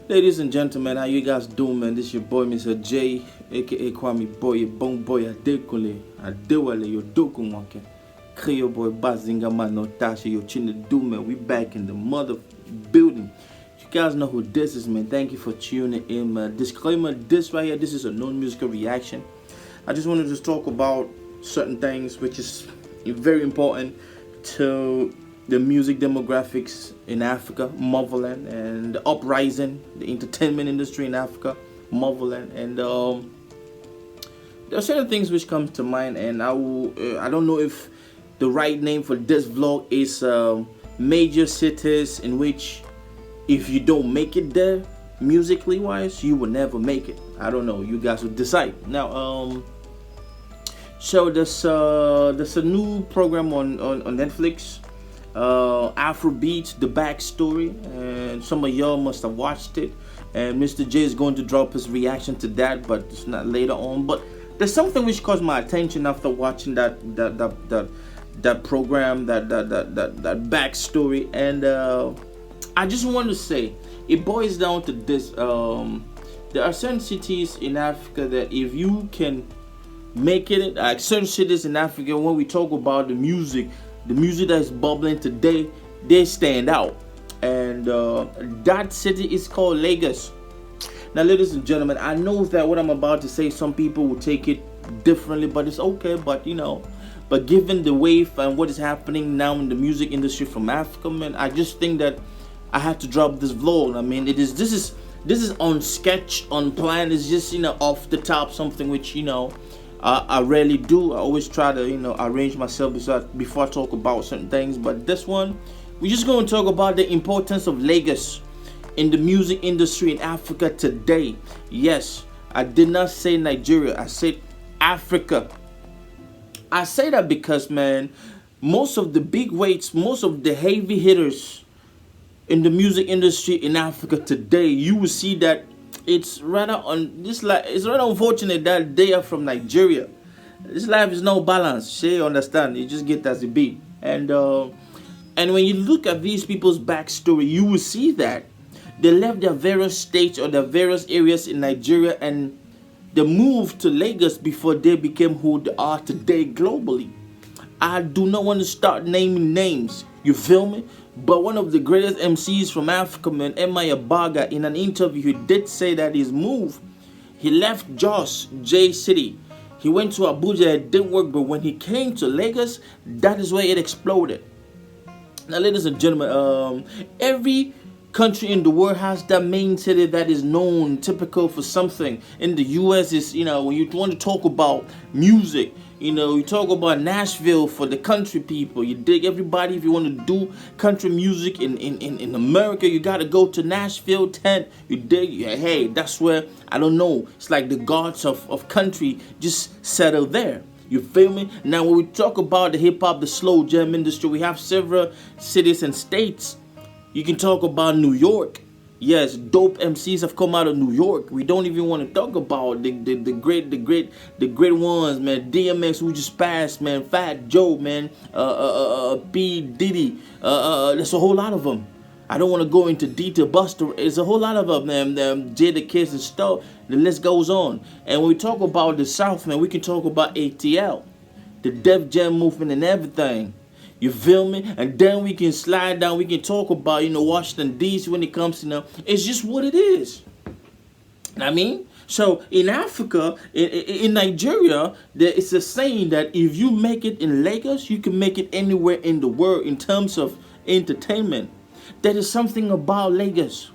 Ladies and gentlemen, how you guys doing, man? This is your boy, MisterJaay, aka Kwame Boy, your bon boy, Adekule, Adewale, your Dokumwake. Creole boy, Bazinga man, Notasha, your chin to do, man. We back in the mother building. You guys know who this is, man. Thank you for tuning in, man. Disclaimer, this right here, this is a non-musical reaction. I just wanted to talk about certain things which is very important to the music demographics in Africa, Motherland, and the uprising, the entertainment industry in Africa, Motherland, and there are certain things which come to mind, and I don't know if the right name for this vlog is major cities in which if you don't make it there musically wise, you will never make it. I don't know, you guys will decide. Now so there's a new program on Netflix, AfroBeat, the backstory, and some of y'all must have watched it, and MisterJaay is going to drop his reaction to that, but it's not later on. But there's something which caught my attention after watching that program, that backstory, and I just want to say it boils down to this. There are certain cities in Africa that if you can make it, like certain cities in Africa, when we talk about the music that is bubbling today, they stand out, and that city is called Lagos. Now, ladies and gentlemen, I know that what I'm about to say, some people will take it differently, but it's okay. But you know, but given the wave and what is happening now in the music industry from Africa, man, I just think that I had to drop this vlog. I mean, this is on sketch, on plan. It's just, you know, off the top, something which, you know, I rarely do. I always try to, you know, arrange myself before I talk about certain things. But this one, we're just going to talk about the importance of Lagos in the music industry in Africa today. Yes, I did not say Nigeria. I said Africa. I say that because, man, most of the big weights, most of the heavy hitters in the music industry in Africa today, you will see that it's rather unfortunate that they are from Nigeria. This life is no balance. You understand? You just get as it be. And when you look at these people's backstory, you will see that they left their various states or their various areas in Nigeria and they moved to Lagos before they became who they are today globally. I do not want to start naming names, you feel me? But one of the greatest MCs from Africa, man, Baga, in an interview, he did say that his move, he left Jos, J City. He went to Abuja, it did work, but when he came to Lagos, that is where it exploded. Now, ladies and gentlemen, every country in the world has that main city that is known, typical for something. In the US, is, you know, when you want to talk about music, you know, you talk about Nashville for the country people. You dig? Everybody, if you want to do country music in America, you got to go to Nashville tent. You dig? Yeah, hey, that's where, I don't know, it's like the gods of country just settle there. You feel me? Now, when we talk about the hip-hop, the slow jam industry, we have several cities and states. You can talk about New York. Yes, dope MCs have come out of New York. We don't even want to talk about the great ones, man. DMX, who just passed, man. Fat Joe, man. P Diddy. There's a whole lot of them. I don't want to go into detail. Buster, it's a whole lot of them, man. Jada Kiss and stuff. The list goes on. And when we talk about the South, man, we can talk about ATL, the Def Jam movement, and everything. You feel me? And then we can slide down. We can talk about, you know, Washington D.C. when it comes to, you know, it's just what it is. I mean, so in Africa, in Nigeria, there is a saying that if you make it in Lagos, you can make it anywhere in the world in terms of entertainment. There is something about Lagos.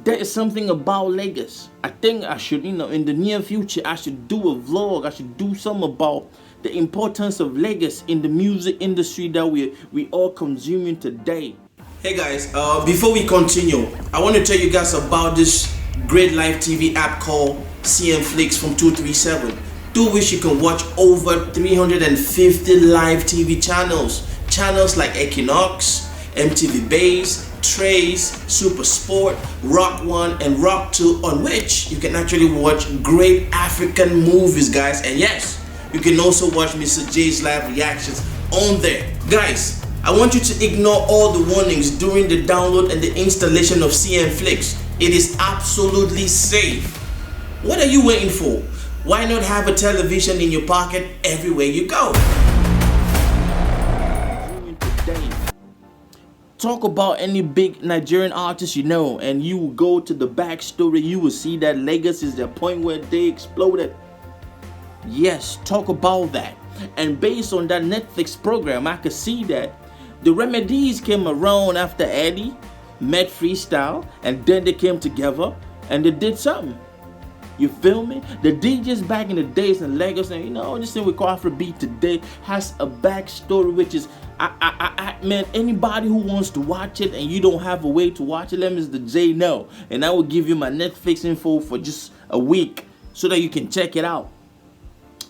There is something about Lagos. I think I should, you know, in the near future, I should do a vlog. I should do something about the importance of Lagos in the music industry that we all consuming today. Hey guys, before we continue, I want to tell you guys about this great live TV app called CM Flix from 237, through which you can watch over 350 live TV channels like Equinox, MTV Base, Trace, Super Sport, Rock 1 and Rock 2, on which you can actually watch great African movies, guys. And yes, you can also watch MisterJaay's live reactions on there. Guys, I want you to ignore all the warnings during the download and the installation of CM Flix. It is absolutely safe. What are you waiting for? Why not have a television in your pocket everywhere you go? Talk about any big Nigerian artist you know, and you will go to the backstory, you will see that Lagos is the point where they exploded. Yes, talk about that. And based on that Netflix program, I could see that the Remedies came around after Eddie met Freestyle, and then they came together and they did something. You feel me? The DJs back in the days in Lagos, and you know, this thing we call AfroBeat today has a backstory, which is, man, anybody who wants to watch it and you don't have a way to watch it, let MisterJaay know, and I will give you my Netflix info for just a week so that you can check it out.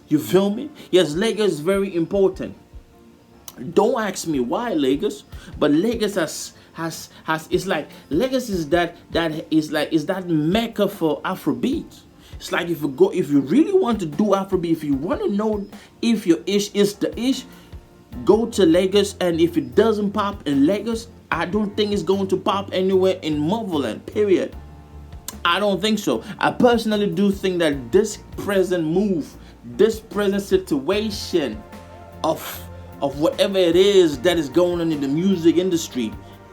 You feel me? Yes, Lagos is very important. Don't ask me why Lagos, but Lagos has it's like Lagos is that Mecca for Afrobeat. It's like if you really want to do Afrobeat, if you want to know if your ish is the ish, go to Lagos. And if it doesn't pop in Lagos, I don't think it's going to pop anywhere in Motherland, period. I don't think so. I personally do think that this present move, this present situation of whatever it is that is going on in the music industry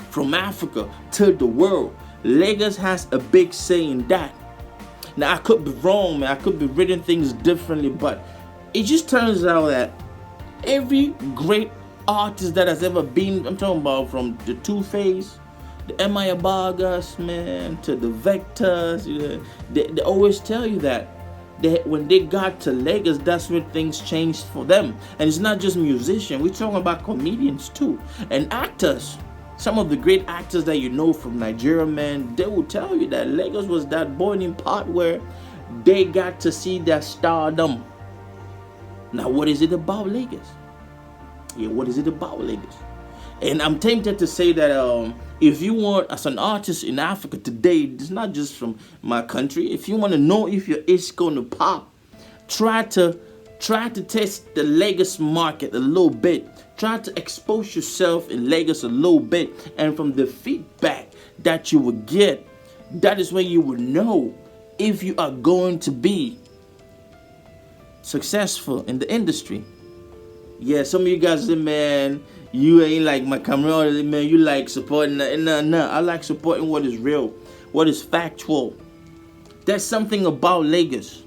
from Africa to the world, Lagos has a big say in that. Now, I could be wrong, man. I could be reading things differently, but it just turns out that every great artist that has ever been, I'm talking about from the Two-Face, the M.I. Abagas, man, to the Vectors, you know, they always tell you that when they got to Lagos, that's when things changed for them. And it's not just musicians. We're talking about comedians too, and actors. Some of the great actors that you know from Nigeria, man, they will tell you that Lagos was that boiling pot where they got to see their stardom. Now, what is it about Lagos? Yeah, what is it about Lagos? And I'm tempted to say that if you want, as an artist in Africa today, it's not just from my country. If you want to know if your ish going to pop, try to test the Lagos market a little bit. Try to expose yourself in Lagos a little bit, and from the feedback that you will get, that is when you will know if you are going to be successful in the industry. Yeah, some of you guys say, man, you ain't like my camera, man, you like supporting that. No, I like supporting what is real, what is factual. There's something about Lagos.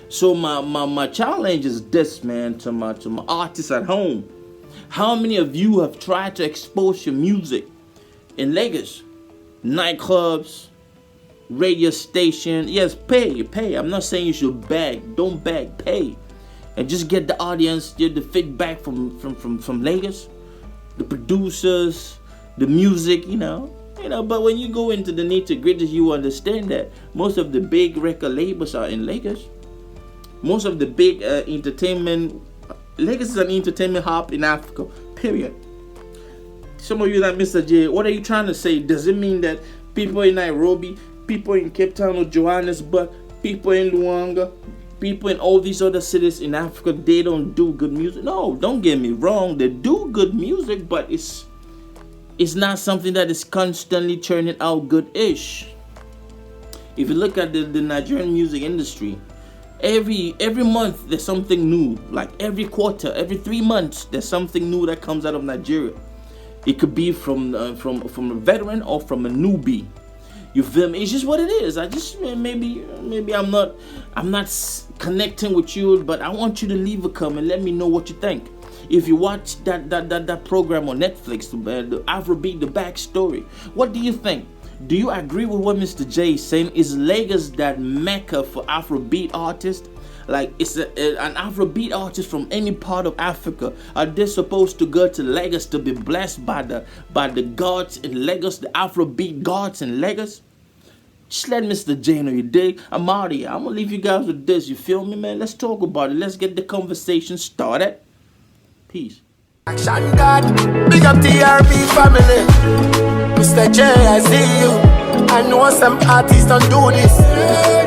So my challenge is this, man, to my artists at home. How many of you have tried to expose your music in Lagos? Nightclubs, radio station. Yes, pay. I'm not saying you should beg. Don't beg, pay. And just get the audience, get the feedback from Lagos, the producers, the music, you know. But when you go into the nitty-gritty, you understand that most of the big record labels are in Lagos. Most of the big entertainment, Lagos is an entertainment hub in Africa, period. Some of you like MisterJaay, what are you trying to say? Does it mean that people in Nairobi, people in Cape Town or Johannesburg, people in Luanda, people in all these other cities in Africa, they don't do good music? No, don't get me wrong. They do good music, but it's not something that is constantly churning out good-ish. If you look at the Nigerian music industry, every month there's something new. Like every quarter, every 3 months, there's something new that comes out of Nigeria. It could be from a veteran or from a newbie. You feel me? It's just what it is. I just maybe I'm not connecting with you, but I want you to leave a comment. Let me know what you think. If you watch that program on Netflix, the AfroBeat, the backstory, what do you think? Do you agree with what MisterJaay is saying? Is Lagos that Mecca for Afrobeat artists? Like, it's an Afrobeat artist from any part of Africa. Are they supposed to go to Lagos to be blessed by the gods in Lagos, the Afrobeat gods in Lagos? Just let MisterJaay know, you dig? I'm out of here. I'm gonna leave you guys with this. You feel me, man? Let's talk about it. Let's get the conversation started. Peace. Action God, big up the RB family. MisterJaay, I see you. I know some artists don't do this.